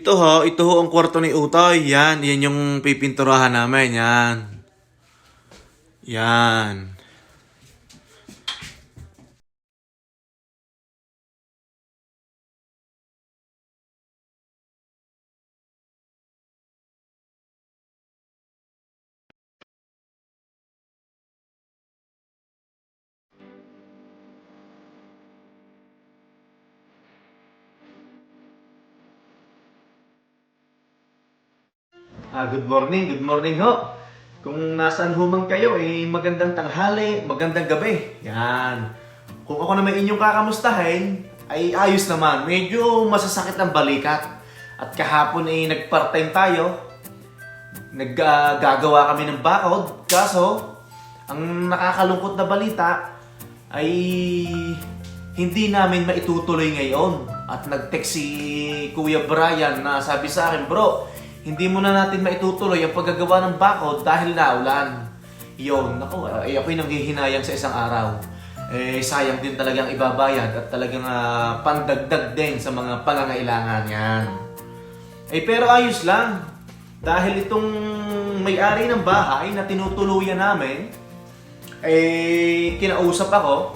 Ito ho ang kwarto ni Utoy. Yan yung pipinturahan namin. Yan. Good morning ho. Kung nasaan humang kayo, magandang tanghali, magandang gabi. Yan. Kung ako naman inyong kakamustahin, ay ayos naman. Medyo masasakit ang balikat. At kahapon nag-part-time tayo. Naggagawa kami ng bakod. Kaso, ang nakakalungkot na balita ay hindi namin maitutuloy ngayon. At nag-text si Kuya Brian na sabi sa akin, bro, hindi mo na natin maitutuloy ang paggagawa ng bakod dahil naulan. Yun, ako'y nanghihinayang sa isang araw. Sayang din talagang ibabayad at talagang pandagdag din sa mga pangangailangan yan. Pero ayos lang. Dahil itong may-ari ng bahay na tinutuluyan namin, kinausap ako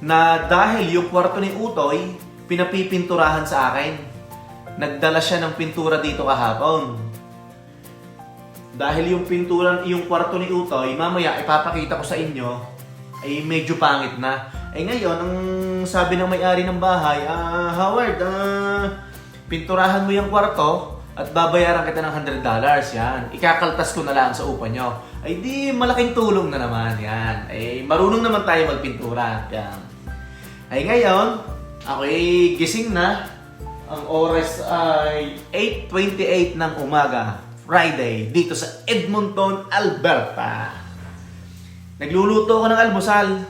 na dahil yung kwarto ni Utoy, pinapipinturahan sa akin. Nagdala siya ng pintura dito kahapon. Dahil yung kwarto ni Utoy, mamaya ipapakita ko sa inyo, ay medyo pangit na. Ngayon, ang sabi ng may-ari ng bahay, Howard, pinturahan mo yung kwarto at babayaran kita ng $100. Yan. Ikakaltas ko na lang sa upa nyo. Di malaking tulong na naman. Yan. Marunong naman tayo magpintura. Yan. Ngayon, ako'y gising na. Ang oras ay 8:28 ng umaga, Friday, dito sa Edmonton, Alberta. Nagluluto ako ng almusal.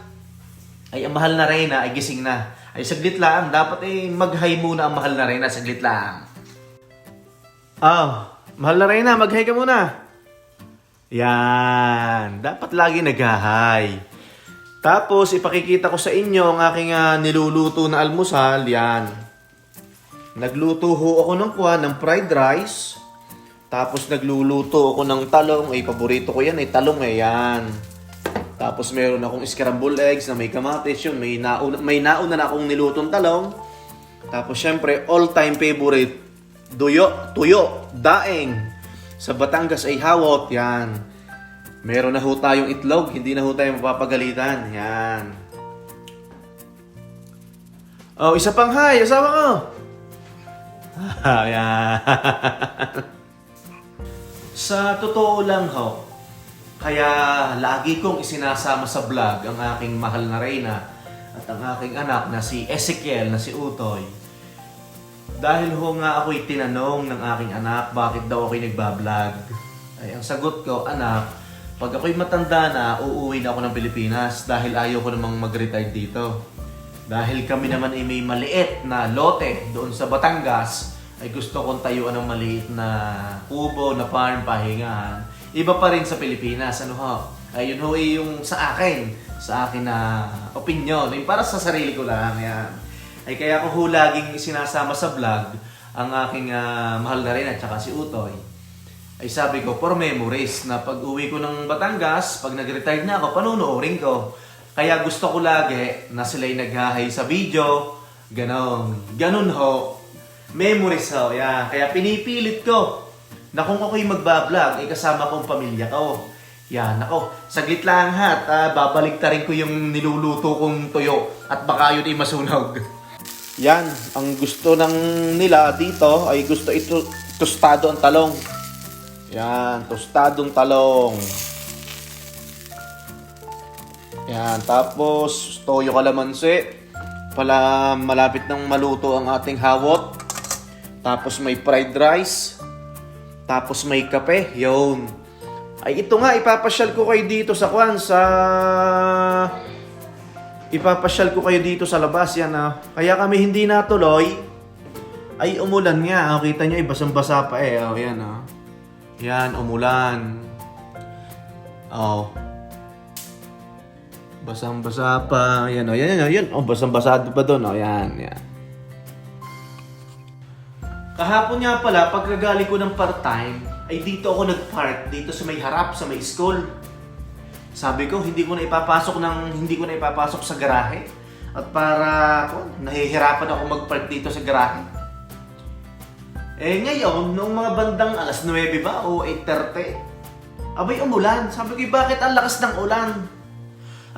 Ang mahal na Reyna ay gising na. Saglit lang, dapat mag-hi muna ang mahal na Reyna, saglit lang. Mahal na Reyna, mag-hi ka muna. Yan, dapat lagi nag-hi. Tapos ipakikita ko sa inyo ang aking niluluto na almusal, yan. Nagluto ho ako ng fried rice. Tapos nagluluto ako ng talong. Paborito ko yan, talong yan. Tapos meron akong scrambled eggs na may kamatis yun. May nauna na akong nilutong talong. Tapos syempre, all-time favorite, tuyo, daing. Sa Batangas ay hawot, yan. Meron na ho tayong itlog, hindi na ho tayo mapapagalitan, yan. Isa pang hi, asawa ko. Yan. Sa totoo lang ho, kaya lagi kong isinasama sa vlog ang aking mahal na Reyna at ang aking anak na si Ezekiel, na si Utoy. Dahil ho nga ako'y tinanong ng aking anak bakit daw ako'y nagbablog. Ang sagot ko, anak, pag ako'y matanda na, uuwi na ako ng Pilipinas dahil ayaw ko namang mag-retire dito. Dahil kami naman may maliit na lote doon sa Batangas, ay gusto kong tayuan ng maliit na kubo, na farm, pahingahan. Iba pa rin sa Pilipinas, Ayun ho yung sa akin na opinion, yung para sa sarili ko lang, yan. Kaya ko ho laging sinasama sa vlog ang aking mahal na rin at saka si Utoy. Sabi ko, for memories, na pag uwi ko ng Batangas, pag nag-retire na ako, panunuorin ko. Kaya gusto ko lagi na sila'y nag-hi sa video. Ganon ho. Memories ho. Yeah. Kaya pinipilit ko na kung ako'y magbablog, kasama kong pamilya ko. Yan, ako. Saglit lang babalik ta rin ko yung niluluto kong tuyo at baka yun masunog. Yan, ang gusto nila dito ay gusto ito tostado ang talong. Yan, tostadong talong. Yan, tapos toyo kalamansi. Malapit nang maluto ang ating hawot. Tapos may fried rice. Tapos may kape. Yun. Ito nga, ipapasyal ko kayo dito sa Ipapasyal ko kayo dito sa labas. Yan, Kaya kami hindi natuloy. Umulan nga. Kita nyo, basang-basa pa yan, Yan, umulan. Basang-basa pa. Yan. Basang-basado pa doon. Yan. Kahapon nga pala, pagkagali ko ng part-time, ay dito ako nag-park, dito sa may harap, sa may school. Sabi ko, hindi ko na ipapasok sa garahe. At para, nahihirapan ako mag-park dito sa garahe. Eh ngayon, noong mga bandang alas 9 ba o 8:30, abay umulan. Sabi ko, bakit ang lakas ng ulan?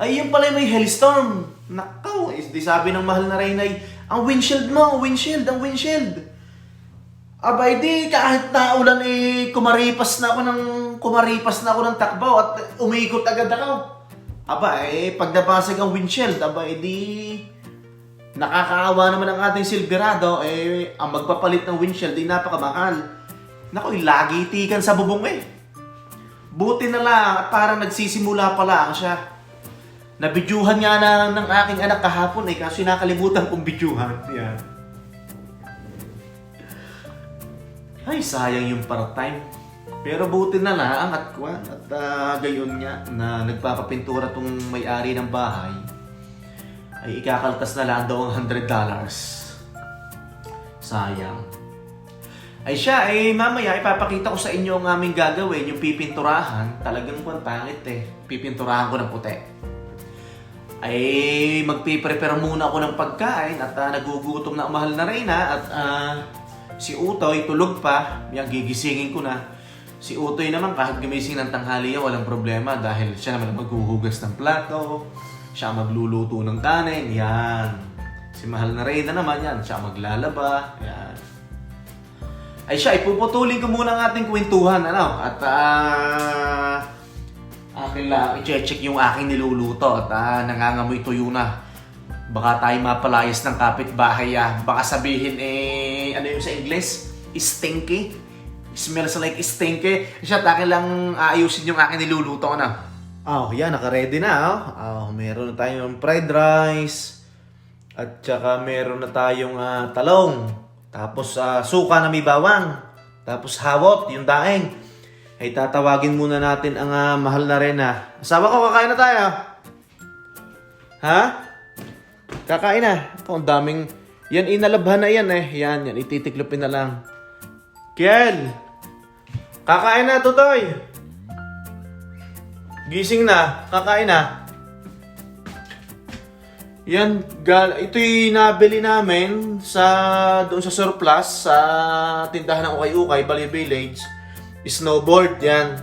Ay, yun pala may hailstorm. Nakaw, di sabi ng mahal na Reyna, ang windshield mo, ang windshield. Abay di, kahit na ulan kumaripas na ako ng takbaw at umikot agad ako. Aba pag nabasag ang windshield, di nakakaawa naman ang ating Silverado, ang magpapalit ng windshield, napakamahal. Naku, lagi tikan sa bubong Buti na lang, at parang nagsisimula pa lang siya. Nabidyuhan nga ng aking anak kahapon kasi nakalimutan kong bidyuhan. Yan. Ay, sayang yung part-time. Pero buti na lang at gayon nga na nagpapapintura tong may-ari ng bahay ay ikakaltas na lang daw ang $100. Sayang. Ay siya, mamaya ipapakita ko sa inyo ang aming gagawin, yung pipinturahan. Talagang pangit Pipinturahan ko ng puti. Ay magpiprepare muna ako ng pagkain at nagugutom na ang mahal na Reyna at si Utoy tulog pa. Yan, gigisingin ko na. Si Utoy naman kahit gumising ng tanghali walang problema dahil siya naman maghuhugas ng plato, siya magluluto ng kanin, yan. Si mahal na Reyna naman yan, siya maglalaba, yan. Ay siya, ipuputulin ko muna ang ating kwentuhan, at akin lang i-check yung aking niluluto at nangangamoy tuyo na. Baka tayo mapalayas ng kapitbahay, baka sabihin ano yung sa English? Stinky? Smells like stinky. Siya, akin lang aayusin yung aking niluluto yan, naka-ready na. Meron na tayong fried rice. At saka meron na tayong talong. Tapos suka na may bawang. Tapos hawot, yung daing. Ay tatawagin muna natin ang mahal na Reyna. Asawa ko, kakain na tayo. Ha? Kakain na. Ito, ang daming... Yan, inalabhan na yan Yan, ititiklopin na lang. Kiel! Kakain na, Tutoy! Gising na, kakain na. Yan, ito'y nabili namin doon sa surplus sa tindahan ng Ukay-Ukay, Bali Village. Snowboard, yan.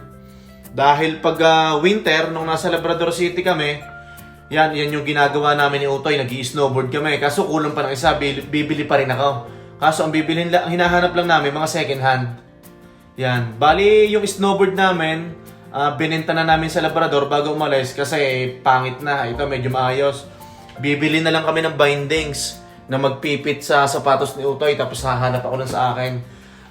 Dahil pag winter, nung nasa Labrador City kami, yan yung ginagawa namin ni Utoy, nag-i-snowboard kami. Kaso kulang pa ng isa, bibili pa rin ako. Kaso ang hinahanap lang namin, mga second hand. Yan. Bali, yung snowboard namin, binenta na namin sa Labrador bago umalis kasi pangit na. Ito, medyo maayos. Bibili na lang kami ng bindings na magpipit sa sapatos ni Utoy tapos hahanap ako nun sa akin.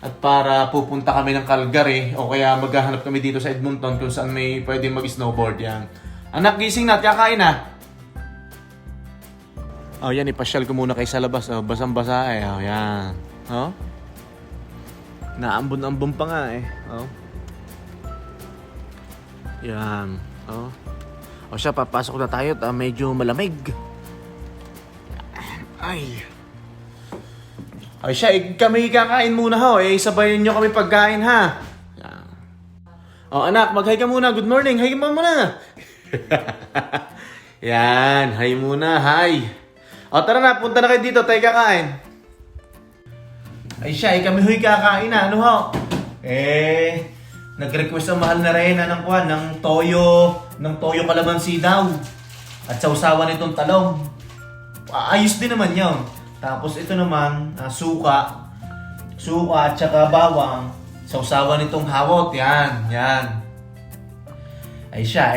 At para pupunta kami ng Calgary o kaya maghahanap kami dito sa Edmonton kung saan may pwede mag-snowboard. Yan. Anak, gising na. Kakain na. Yan. Ipasyal ko muna kayo sa labas. Basang-basa yan. Naambon-ambon pa nga Yan. Siya, papasok na tayo at medyo malamig. Ay siya, kami kakain muna sabayin nyo kami pagkain ha. Yan. Anak, mag-hi ka muna. Good morning. Hi ka muna. Yan, hi muna. Hi. Tara na, punta na kayo dito. Tayo kakain. Ay siya, kami kakain na. Ano ho? Nag-request ang mahal na Reyna ng toyo kalamansi daw. At sausawan nitong talong. Ayos din naman yun. Tapos ito naman, suka at saka bawang. Sausawan nitong hawot. Yan. Ay siya,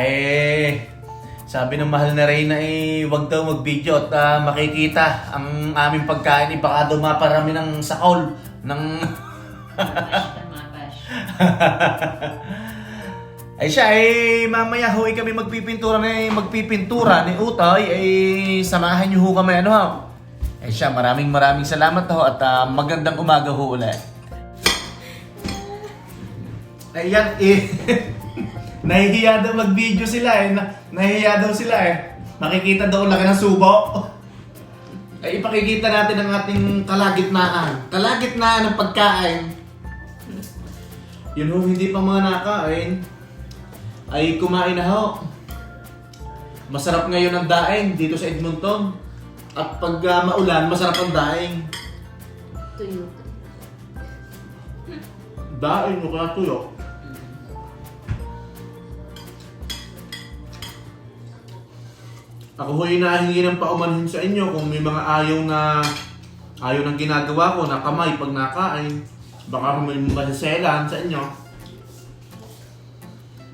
sabi ng mahal na Reyna wag daw mag-video at makikita ang aming pagkain baka daw maparami ng sakol ng Ay siya, mamaya kami magpipintura ni Utoy, samahan niyo kami Ay siya, maraming salamat at magandang umaga ulit. Ayan nahihiya daw mag-video sila Nahihiya daw sila Makikita daw laki ng subo. ay ipakikita natin ang ating kalagitnaan. Kalagitnaan ng pagkain. Yun ho, hindi pa mga nakain, ay kumain na ho. Masarap ngayon ang daing dito sa Edmonton. At pag maulan, masarap ang daing. Tuyo. Daing o kaya tuyo. Ako ho'y nahingi ng paumanhin sa inyo kung may mga ayaw ng ginagawa ko na kamay pag nakain. Baka may masiselan sa inyo.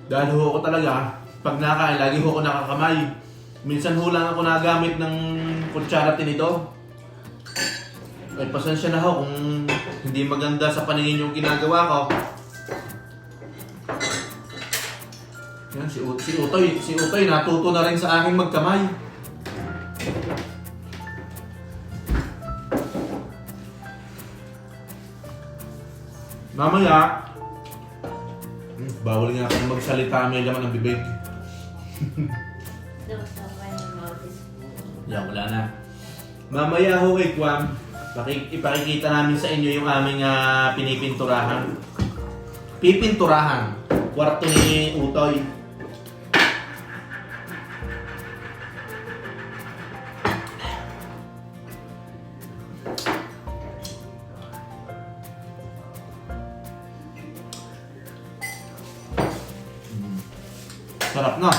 Dahil ho ako talaga, pag nakain, lagi ho ako nakakamay. Minsan ho lang ako nagamit ng kutsara tinidor. Ay pasensya na ho kung hindi maganda sa paningin yung ginagawa ko. Yan, si Utoy natuto na rin sa aking magkamay. Mamaya, bawal nga akong magsalita, may laman ng bibig. Yan, wala na. Mamaya ho, Kwam, ipakikita namin sa inyo yung aming pinipinturahan. Pipinturahan. Kwarto ni Utoy. Sarap na.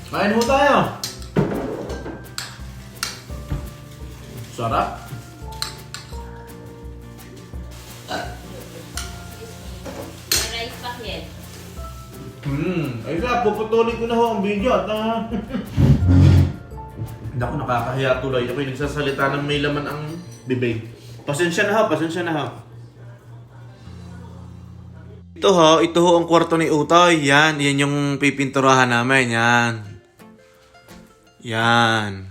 Kain mo tayo. Sarap. Rice packet. Ay ka, puputulin ko na ho ang video at Naku, nakakahiya tuloy. Ako'y nagsasalita ng may laman ang bibig. Pasensya na ho, pasensya na ho. Ito ho ang kwarto ni Utoy. Yan yung pipinturahan namin. Yan.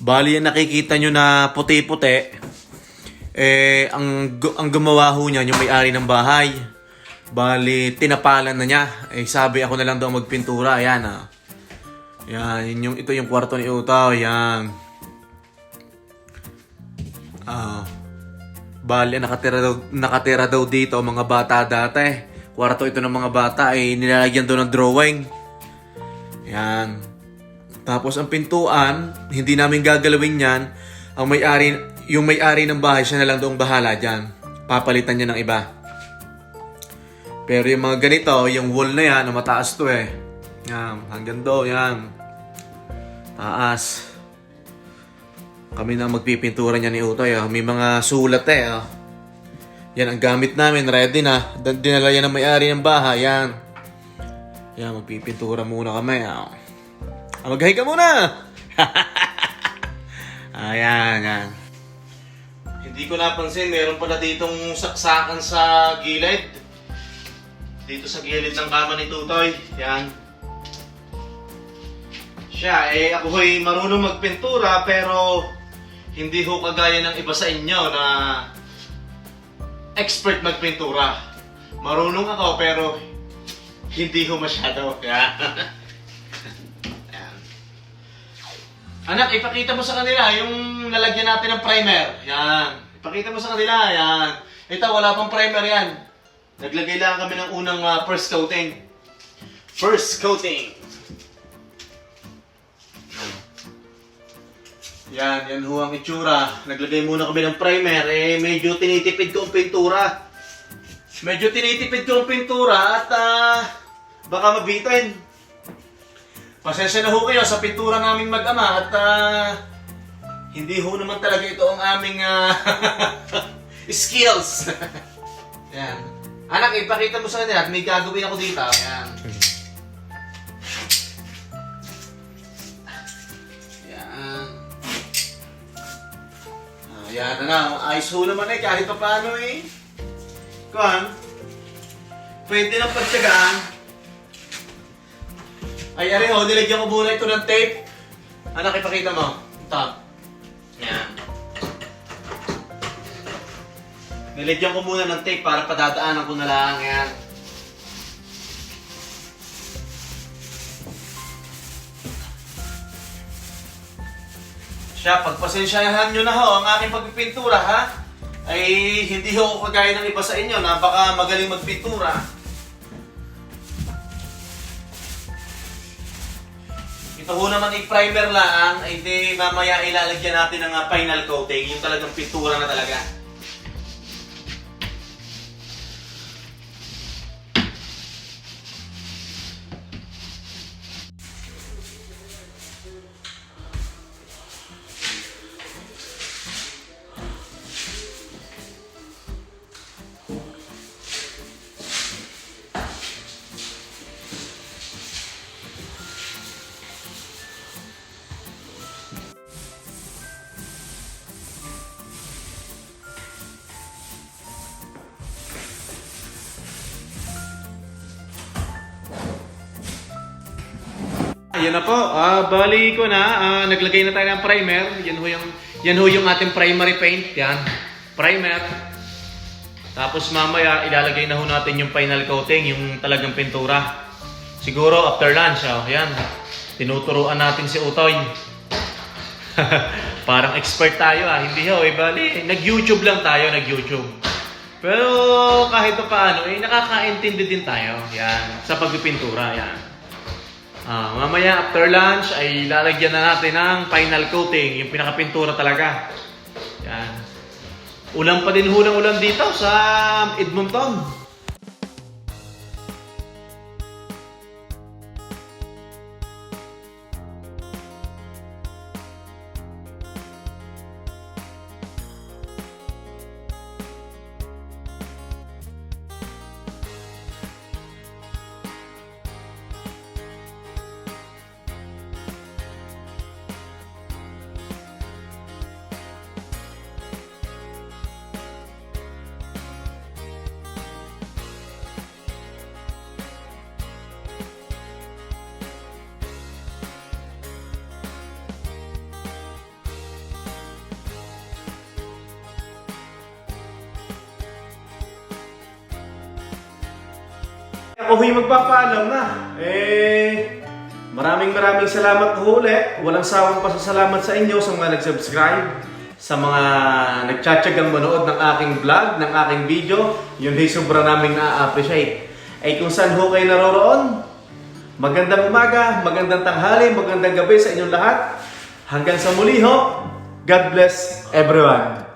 Bali yan nakikita nyo na puti-puti. Ang gumawa ho niyan yung may-ari ng bahay. Bali, tinapalan na niya. Sabi ako na lang daw magpintura. Ayan Yan, ito yung kwarto ni Utoy. Yan. Bali, nakatira daw dito mga bata dati. Kwarto ito ng mga bata ay nilalagyan daw ng drawing. Yan. Tapos ang pintuan, hindi namin gagalawin yan. Yung may-ari ng bahay, siya na lang doong bahala dyan. Papalitan niya ng iba. Pero yung mga ganito, yung wall na yan, mataas to eh. Yan, hanggang do, yan. Taas. Kami na magpipintura niya ni Utoy. May mga sulat eh. Yan ang gamit namin. Ready na. Dinala yan ng may-ari ng bahay. Yan. Yan, magpipintura muna kami. Mag-hi ka muna! Yan. Hindi ko napansin. Meron pala ditong saksakan sa gilid. Dito sa gilid ng kama ni Utoy. Yan. Siya, ako ho'y marunong magpintura pero hindi ho kagaya ng iba sa inyo na expert magpintura. Marunong ako pero hindi ho masyado. Yan. Anak, ipakita mo sa kanila yung lalagyan natin ng primer. Yan. Ipakita mo sa kanila. Yan. Ito, wala pang primer yan. Naglagay lang kami ng unang first coating. First coating. Yan ho ang itsura. Naglagay muna kami ng primer. Medyo tinitipid ko ang pintura. At baka mabitin. Pasensya na ho kayo sa pintura naming mag-ama. At hindi ho naman talaga ito ang aming skills. Yan. Anak, ipakita mo sa kanila at may gagawin ako dito. Yan. Yan na, ayos ho naman kahit pa paano Kuhan, pwede nang pagtsagaan. Ay, nilagyan ko muna ito ng tape. Anak, ipakita mo. Ito. Yan. Nilagyan ko muna ng tape para padadaanan ko na lang. Yan. Siya, pagpasensyahan nyo na ho ang aking pagpipintura, ha? Ay hindi ho ako kagaya ng iba sa inyo, napaka magaling magpintura. Ito ho naman i-primer lang, ay di mamaya ilalagyan natin ng final coating, yung talagang pintura na talaga. Yan na po. Bali ko na. Naglagay na tayo ng primer. Yan ho yung ating primary paint. Yan. Primer. Tapos mamaya ilalagay na ho natin yung final coating, yung talagang pintura. Siguro after lunch. Yan. Tinuturuan natin si Utoy. Parang expert tayo Hindi ho. Bali, nag-YouTube lang tayo. Nag-YouTube. Pero kahit pa paano, nakakaintindi din tayo. Yan. Sa pagpipintura. Yan. Mamaya after lunch ay lalagyan na natin ng final coating, yung pinakapintura talaga. Yan. Ulan pa din ng ulan dito sa Edmonton. Ako huy magpapaalam na. Maraming salamat ho ulit. Walang sawang pasasalamat sa inyo sa mga nag-subscribe, sa mga nagtsatsagang manood ng aking vlog, ng aking video. Yun ay sobra naming na-appreciate. Kung saan ho kayo naroroon, magandang umaga, magandang tanghali, magandang gabi sa inyong lahat. Hanggang sa muli ho, God bless everyone.